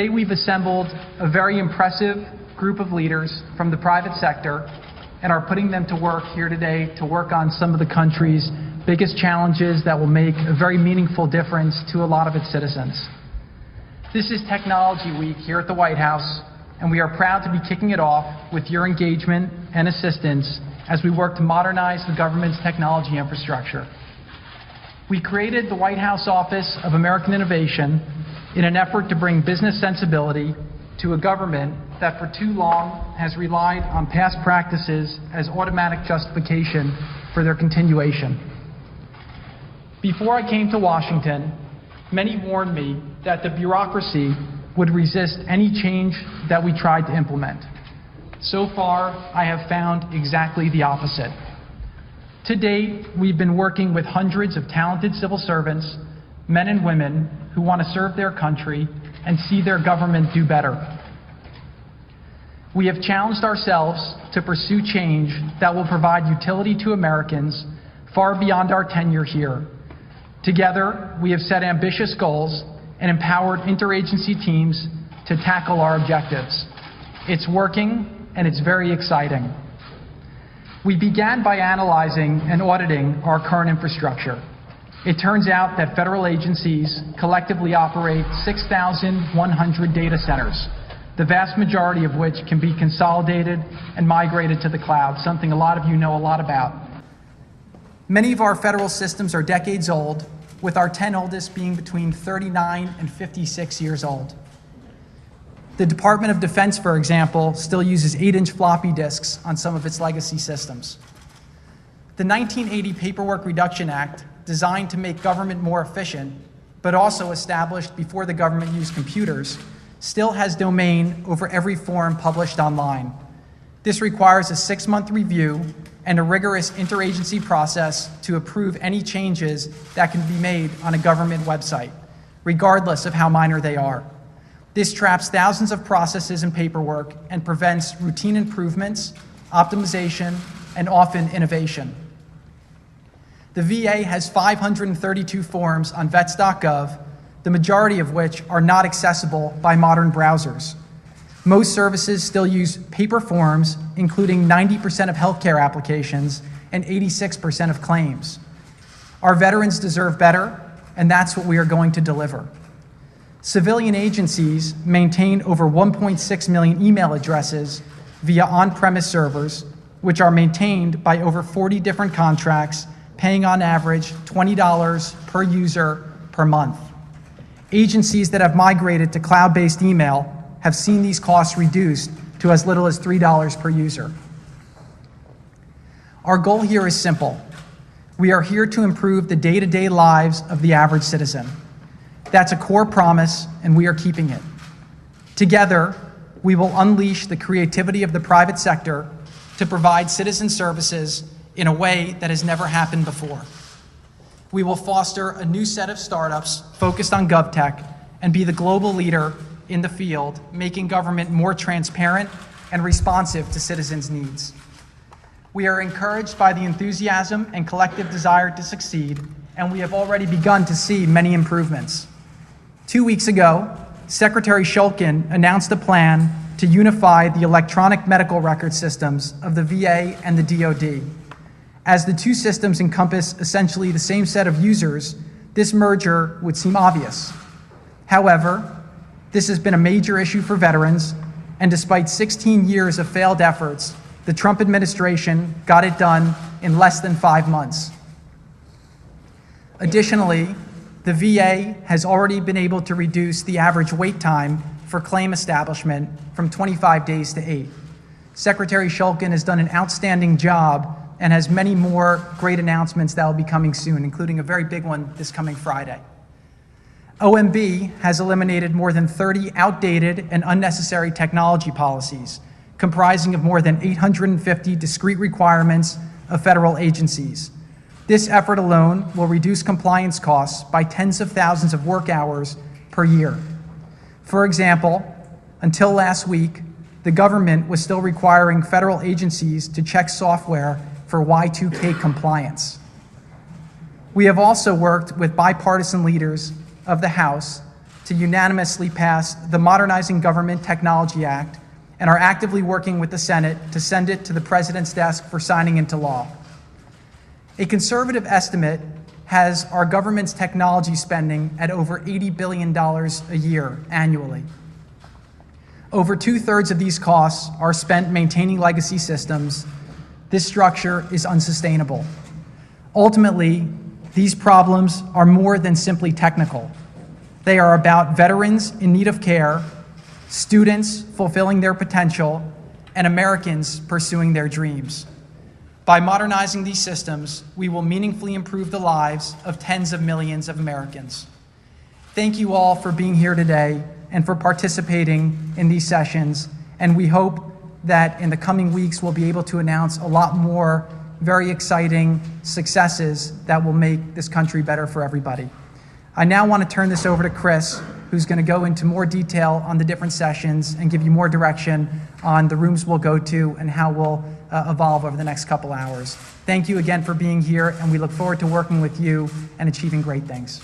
Today we've assembled a very impressive group of leaders from the private sector and are putting them to work here today to work on some of the country's biggest challenges that will make a very meaningful difference to a lot of its citizens. This is Technology Week here at the White House, and we are proud to be kicking it off with your engagement and assistance as we work to modernize the government's technology infrastructure. We created the White House Office of American Innovation in an effort to bring business sensibility to a government that for too long has relied on past practices as automatic justification for their continuation. Before I came to Washington, many warned me that the bureaucracy would resist any change that we tried to implement. So far, I have found exactly the opposite. To date, we've been working with hundreds of talented civil servants, men and women who want to serve their country and see their government do better. We have challenged ourselves to pursue change that will provide utility to Americans far beyond our tenure here. Together, we have set ambitious goals and empowered interagency teams to tackle our objectives. It's working, and it's very exciting. We began by analyzing and auditing our current infrastructure. It turns out that federal agencies collectively operate 6,100 data centers, the vast majority of which can be consolidated and migrated to the cloud, something a lot of you know a lot about. Many of our federal systems are decades old, with our 10 oldest being between 39 and 56 years old. The Department of Defense, for example, still uses 8-inch floppy disks on some of its legacy systems. The 1980 Paperwork Reduction Act, designed to make government more efficient, but also established before the government used computers, still has domain over every form published online. This requires a 6-month review and a rigorous interagency process to approve any changes that can be made on a government website, regardless of how minor they are. This traps thousands of processes and paperwork and prevents routine improvements, optimization, and often innovation. The VA has 532 forms on vets.gov, the majority of which are not accessible by modern browsers. Most services still use paper forms, including 90% of healthcare applications and 86% of claims. Our veterans deserve better, and that's what we are going to deliver. Civilian agencies maintain over 1.6 million email addresses via on-premise servers, which are maintained by over 40 different contracts, paying on average $20 per user per month. Agencies that have migrated to cloud-based email have seen these costs reduced to as little as $3 per user. Our goal here is simple. We are here to improve the day-to-day lives of the average citizen. That's a core promise, and we are keeping it. Together, we will unleash the creativity of the private sector to provide citizen services in a way that has never happened before. We will foster a new set of startups focused on GovTech and be the global leader in the field, making government more transparent and responsive to citizens' needs. We are encouraged by the enthusiasm and collective desire to succeed, and we have already begun to see many improvements. 2 weeks ago, Secretary Shulkin announced a plan to unify the electronic medical record systems of the VA and the DoD. As the two systems encompass essentially the same set of users, this merger would seem obvious. However, this has been a major issue for veterans, and despite 16 years of failed efforts, the Trump administration got it done in less than 5 months. Additionally, the VA has already been able to reduce the average wait time for claim establishment from 25 days to 8. Secretary Shulkin has done an outstanding job and has many more great announcements that will be coming soon, including a very big one this coming Friday. OMB has eliminated more than 30 outdated and unnecessary technology policies, comprising of more than 850 discrete requirements of federal agencies. This effort alone will reduce compliance costs by tens of thousands of work hours per year. For example, until last week, the government was still requiring federal agencies to check software for Y2K compliance. We have also worked with bipartisan leaders of the House to unanimously pass the Modernizing Government Technology Act and are actively working with the Senate to send it to the President's desk for signing into law. A conservative estimate has our government's technology spending at over $80 billion a year annually. Over 2/3 of these costs are spent maintaining legacy systems. This structure is unsustainable. Ultimately, these problems are more than simply technical. They are about veterans in need of care, students fulfilling their potential, and Americans pursuing their dreams. By modernizing these systems, we will meaningfully improve the lives of tens of millions of Americans. Thank you all for being here today and for participating in these sessions, and we hope that in the coming weeks we'll be able to announce a lot more very exciting successes that will make this country better for everybody. I now want to turn this over to Chris, who's going to go into more detail on the different sessions and give you more direction on the rooms we'll go to and how we'll evolve over the next couple hours. Thank you again for being here, and we look forward to working with you and achieving great things.